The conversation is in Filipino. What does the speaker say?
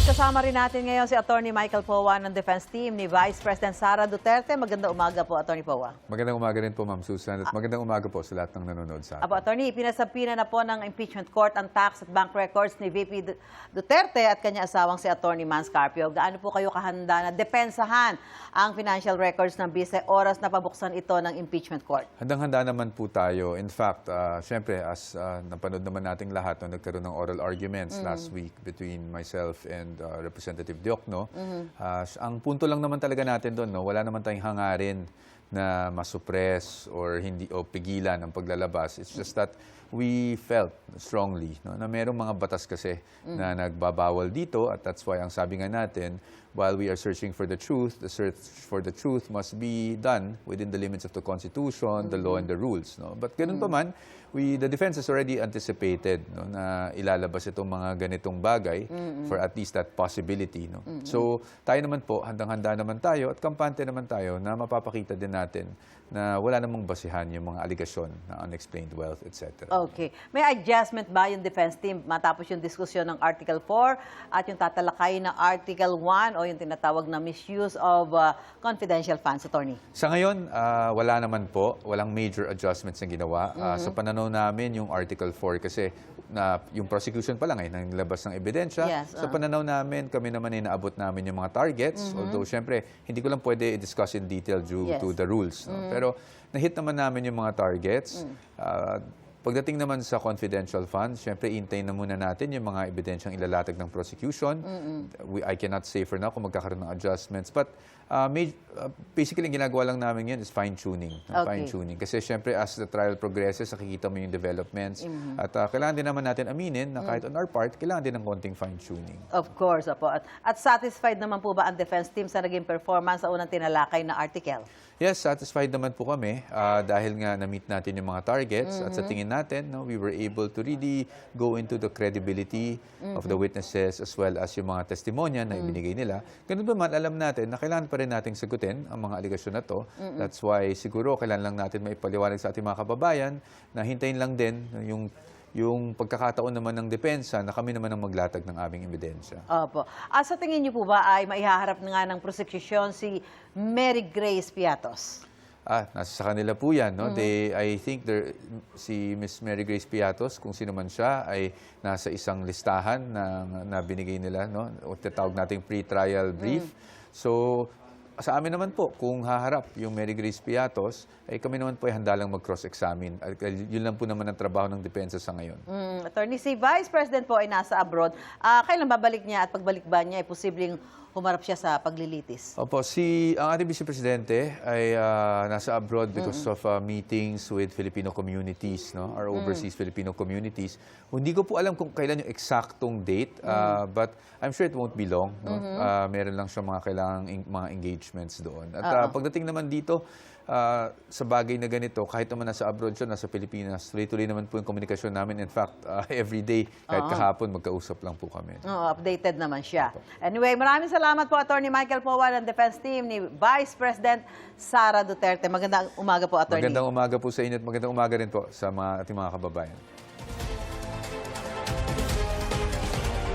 kasama rin natin ngayon si Attorney Michael Powa ng Defense Team ni Vice President Sara Duterte. Magandang umaga po, Attorney Powa. Magandang umaga rin po, Ma'am Susan, at magandang umaga po sa lahat ng nanonood sa atin. Apo, Attorney, pinasabina na po ng impeachment court ang tax at bank records ni VP Duterte at kanya asawang si Attorney Mans Carpio. Gaano po kayo kahanda na depensahan ang financial records ng bise oras na pabuksan ito ng impeachment court? Handang-handa naman po tayo. In fact, syempre, as napanood naman nating lahat, no, nagkaroon ng oral arguments last week between myself and Representative Diokno. Ang punto lang naman talaga natin doon, no, wala naman tayong hangarin na masuppress or hindi o pigilan ang paglalabas. It's just that we felt strongly, no, na merong mga batas kasi na nagbabawal dito, at that's why ang sabi nga natin, while we are searching for the search for the truth must be done within the limits of the Constitution, the law, and the rules. No? But ganun pa man, the defense has already anticipated, no, na ilalabas itong mga ganitong bagay for at least that possibility. No? So tayo naman po, handang-handa naman tayo at kampante naman tayo na mapapakita din natin na wala namang basihan yung mga aligasyon na unexplained wealth, etc. Okay. May adjustment ba yung defense team matapos yung diskusyon ng Article 4 at yung tatalakay ng Article 1 o yung tinatawag na misuse of confidential funds, Attorney? Sa ngayon, wala naman po. Walang major adjustments na ginawa. Sa pananaw namin, yung Article 4 kasi yung prosecution pa lang nang nilabas ng ebidensya. Yes, Sa pananaw namin, kami naman naabot namin yung mga targets. Although, syempre, hindi ko lang pwede i-discuss in detail due to the rules. No? Pero na-hit naman namin yung mga targets. Pagdating naman sa confidential funds, syempre, hintayin na muna natin yung mga ebidensyang ilalatag ng prosecution. I cannot say for now kung magkakaroon ng adjustments. But basically, ang ginagawa lang namin yun is fine-tuning. Fine-tuning. Kasi syempre, as the trial progresses, nakikita mo yung developments. At kailangan din naman natin aminin na kahit on our part, kailangan din ng konting fine-tuning. Of course, Apo. At satisfied naman po ba ang defense team sa naging performance sa unang tinalakay na article? Yes, satisfied naman po kami dahil nga na-meet natin yung mga targets at sa tingin natin, no, we were able to really go into the credibility of the witnesses as well as yung mga testimonya na ibinigay nila. Ganun ba man, alam natin na kailangan pa rin nating sagutin ang mga aligasyon na to. That's why siguro kailangan lang natin maipaliwanag sa ating mga kababayan na hintayin lang din yung pagkakataon naman ng depensa na kami naman ang maglatag ng aming ebidensya. Opo. Sa tingin niyo po ba ay maihaharap na nga ng prosecution si Mary Grace Piatos? Nasa sa kanila po yan. No? I think si Miss Mary Grace Piatos, kung sino man siya, ay nasa isang listahan na binigay nila, no? O tinatawag nating pre-trial brief. So, sa amin naman po, kung haharap yung Mary Grace Piatos, ay kami naman po ay handa lang mag-cross-examine. Yun lang po naman ang trabaho ng depensa sa ngayon. Attorney, si Vice President po ay nasa abroad. Kailan babalik niya at pagbalik ba niya ay posibleng humarap siya sa paglilitis? Opo, ang ating Vice Presidente ay nasa abroad because of meetings with Filipino communities, no? Our overseas Filipino communities. Hindi ko po alam kung kailan yung eksaktong date, but I'm sure it won't be long. No? Meron lang siya mga kailangang mga engagements doon. At pagdating naman dito, sa bagay na ganito, kahit naman nasa abroad siya, nasa Pilipinas, tuloy-tuloy naman po yung komunikasyon namin. In fact, every day, kahit kahapon, magkausap lang po kami. Updated naman siya. Anyway, maraming salamat po, Attorney Michael Powa ng Defense Team ni Vice President Sara Duterte. Magandang umaga po, Attorney. Magandang umaga po sa inyo at magandang umaga rin po sa ating mga kababayan.